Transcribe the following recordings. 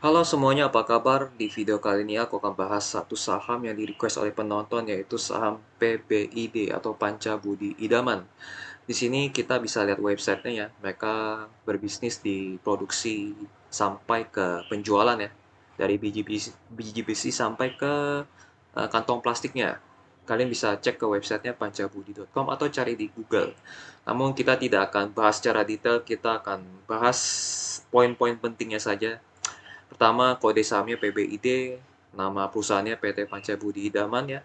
Halo semuanya, apa kabar? Di video kali ini aku akan bahas satu saham yang di-request oleh penonton, yaitu saham PBID atau Panca Budi Idaman. Di sini kita bisa lihat websitenya ya. Mereka berbisnis di produksi sampai ke penjualan ya. Dari biji besi sampai ke kantong plastiknya. Kalian bisa cek ke websitenya pancabudi.com atau cari di Google. Namun kita tidak akan bahas secara detail, kita akan bahas poin-poin pentingnya saja. Pertama, kode sahamnya PBID, nama perusahaannya PT Panca Budi Idaman ya.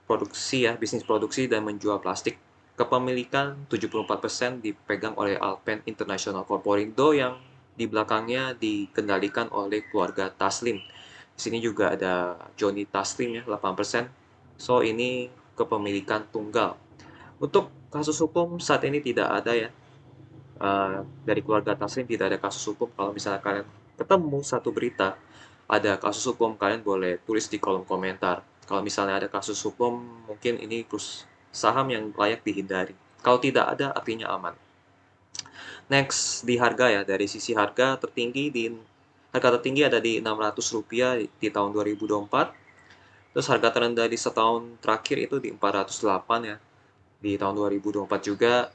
Produksi ya, bisnis produksi dan menjual plastik. Kepemilikan 74% dipegang oleh Alpen International Corporindo yang di belakangnya dikendalikan oleh keluarga Taslim. Di sini juga ada Johnny Taslim ya, 8%. So, ini kepemilikan tunggal. Untuk kasus hukum saat ini tidak ada ya. Dari keluarga Taslim tidak ada kasus hukum. Kalau misalnya kalian ketemu satu berita ada kasus hukum, kalian boleh tulis di kolom komentar. Kalau misalnya ada kasus hukum, mungkin ini saham yang layak dihindari. Kalau tidak ada, artinya aman. Next, di harga ya. Dari sisi harga tertinggi ada di Rp600 di tahun 2024. Terus harga terendah di setahun terakhir itu di 408 ya. Di tahun 2024 juga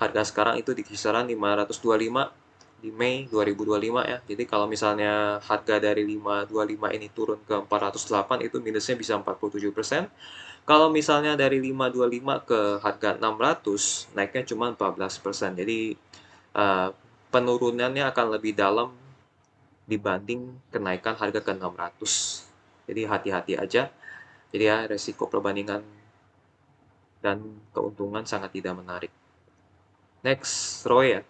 harga sekarang itu di kisaran 525 di Mei 2025 ya. Jadi kalau misalnya harga dari 525 ini turun ke 408, itu minusnya bisa 47%. Kalau misalnya dari 525 ke harga 600, naiknya cuma 14%. Jadi penurunannya akan lebih dalam dibanding kenaikan harga ke 600. Jadi hati-hati aja. Jadi ya, resiko perbandingan dan keuntungan sangat tidak menarik. Next, ROE ya.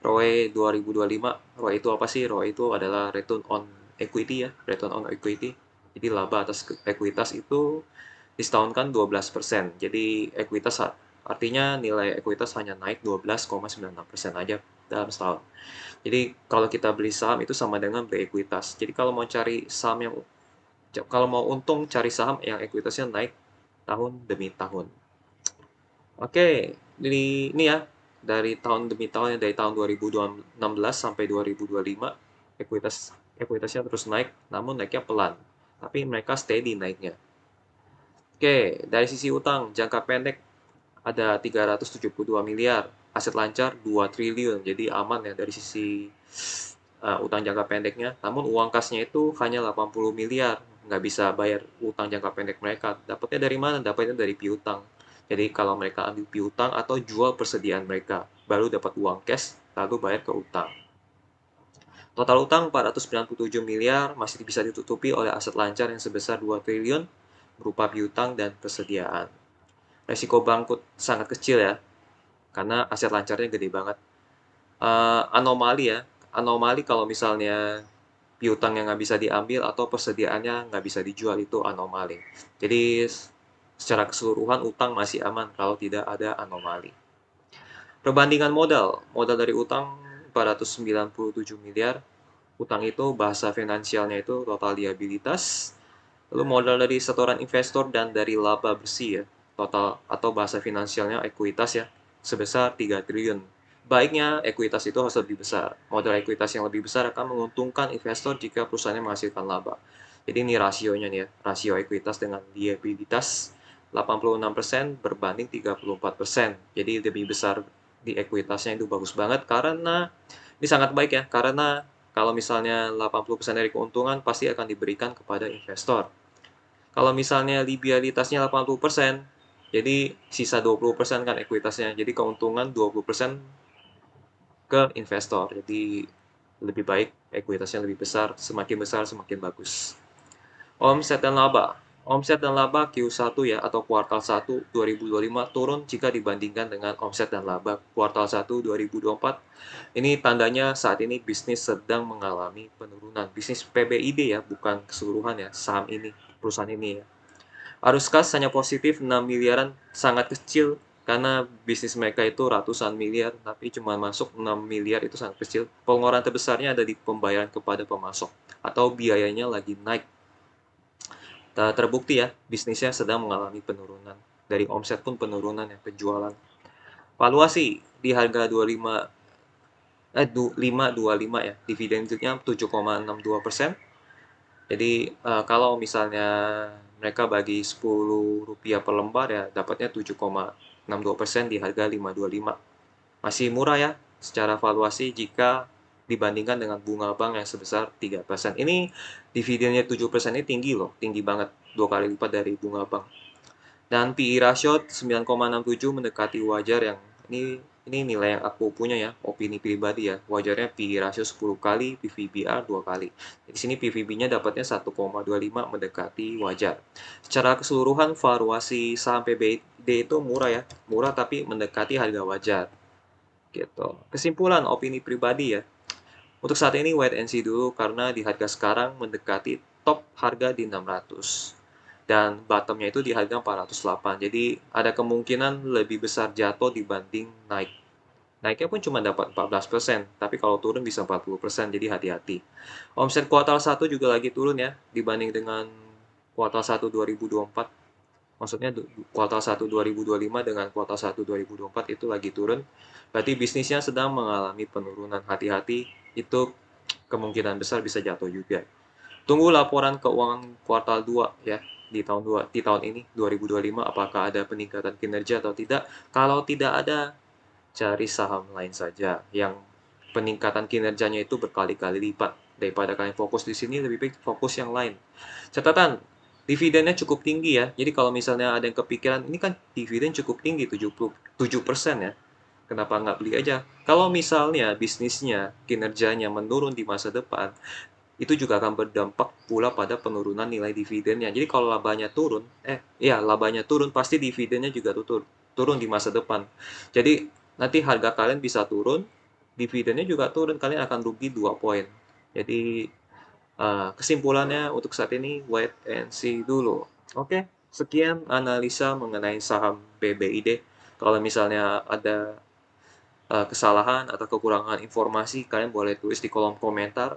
ROE 2025. ROE itu apa sih? ROE itu adalah return on equity ya, return on equity. Jadi laba atas ekuitas itu disetahunkan 12%. Jadi artinya nilai ekuitas hanya naik 12,96% aja dalam setahun. Jadi kalau kita beli saham itu sama dengan beli ekuitas. Jadi kalau mau untung, cari saham yang ekuitasnya naik tahun demi tahun. Oke, ini ya, dari tahun demi tahun, dari tahun 2016 sampai 2025, ekuitasnya terus naik, namun naiknya pelan. Tapi mereka steady naiknya. Oke, dari sisi utang, jangka pendek ada 372 miliar, aset lancar 2 triliun, jadi aman ya dari sisi utang jangka pendeknya. Namun uang kasnya itu hanya 80 miliar, nggak bisa bayar utang jangka pendek mereka. Dapatnya dari mana? Dapatnya dari piutang. Jadi kalau mereka ambil piutang atau jual persediaan mereka, baru dapat uang cash, lalu bayar ke utang. Total utang 497 miliar masih bisa ditutupi oleh aset lancar yang sebesar 2 triliun berupa piutang dan persediaan. Resiko bangkrut sangat kecil ya, karena aset lancarnya gede banget. Anomali ya, anomali kalau misalnya piutang yang nggak bisa diambil atau persediaannya nggak bisa dijual, itu anomali. Jadi secara keseluruhan utang masih aman kalau tidak ada anomali. Perbandingan modal, modal dari utang 497 miliar, utang itu bahasa finansialnya itu total liabilitas, lalu modal dari setoran investor dan dari laba bersih ya, total atau bahasa finansialnya ekuitas ya, sebesar 3 triliun. Baiknya ekuitas itu harus lebih besar. Modal ekuitas yang lebih besar akan menguntungkan investor jika perusahaannya menghasilkan laba. Jadi ini rasionya nih ya, rasio ekuitas dengan liabilitas 86% berbanding 34%. Jadi lebih besar di ekuitasnya, itu bagus banget karena ini sangat baik ya, karena kalau misalnya 80% dari keuntungan pasti akan diberikan kepada investor. Kalau misalnya liabilitasnya 80%, jadi sisa 20% kan ekuitasnya. Jadi keuntungan 20% ke investor. Jadi lebih baik ekuitasnya lebih besar semakin bagus. Omset dan laba. Omset dan laba Q1 ya, atau kuartal 1 2025 turun jika dibandingkan dengan omset dan laba kuartal 1 2024. Ini tandanya saat ini bisnis sedang mengalami penurunan. Bisnis PBID ya, bukan keseluruhan ya, saham ini, perusahaan ini ya. Arus kas hanya positif 6 miliaran, sangat kecil karena bisnis mereka itu ratusan miliar, tapi cuma masuk 6 miliar, itu sangat kecil. Pengeluaran terbesarnya ada di pembayaran kepada pemasok atau biayanya lagi naik. Terbukti ya, bisnisnya sedang mengalami penurunan. Dari omset pun penurunan ya, penjualan. Valuasi di harga 25 5,25 ya. Dividen yieldnya 7,62%. Jadi kalau misalnya mereka bagi Rp10 per lembar ya dapatnya 7,62% di harga 5,25. Masih murah ya secara valuasi jika dibandingkan dengan bunga bank yang sebesar 3%. Ini dividennya 7% ini tinggi loh, tinggi banget, 2 kali lipat dari bunga bank. Dan PE ratio 9,67 mendekati wajar yang ini nilai yang aku punya ya, opini pribadi ya. Wajarnya PE ratio 10 kali, PVBR 2 kali. Di sini PVB-nya dapatnya 1,25 mendekati wajar. Secara keseluruhan valuasi saham PBID itu murah ya, murah tapi mendekati harga wajar. Gitu. Kesimpulan opini pribadi ya. Untuk saat ini wait and see dulu karena di harga sekarang mendekati top harga di 600 dan bottomnya itu di harga 408. Jadi ada kemungkinan lebih besar jatuh dibanding naik. Naiknya pun cuma dapat 14%, tapi kalau turun bisa 40%, jadi hati-hati. Omset kuartal 1 juga lagi turun ya, dibanding dengan kuartal 1 2024. Maksudnya kuartal 1 2025 dengan kuartal 1 2024 itu lagi turun. Berarti bisnisnya sedang mengalami penurunan. Hati-hati, itu kemungkinan besar bisa jatuh juga. Tunggu laporan keuangan kuartal 2 ya di tahun ini 2025 apakah ada peningkatan kinerja atau tidak. Kalau tidak ada, cari saham lain saja yang peningkatan kinerjanya itu berkali-kali lipat. Daripada kalian fokus di sini, lebih baik fokus yang lain. Catatan, dividennya cukup tinggi ya. Jadi kalau misalnya ada yang kepikiran, ini kan dividen cukup tinggi, 77% ya. Kenapa nggak beli aja? Kalau misalnya bisnisnya, kinerjanya menurun di masa depan, itu juga akan berdampak pula pada penurunan nilai dividennya. Jadi kalau labanya turun, pasti dividennya juga turun di masa depan. Jadi nanti harga kalian bisa turun, dividennya juga turun, kalian akan rugi 2 poin. Jadi kesimpulannya untuk saat ini wait and see dulu. Oke, sekian analisa mengenai saham BBID. Kalau misalnya ada kesalahan atau kekurangan informasi, kalian boleh tulis di kolom komentar.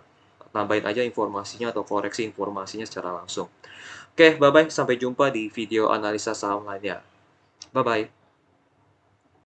Tambahin aja informasinya atau koreksi informasinya secara langsung. Oke, bye-bye. Sampai jumpa di video analisa saham lainnya. Bye-bye.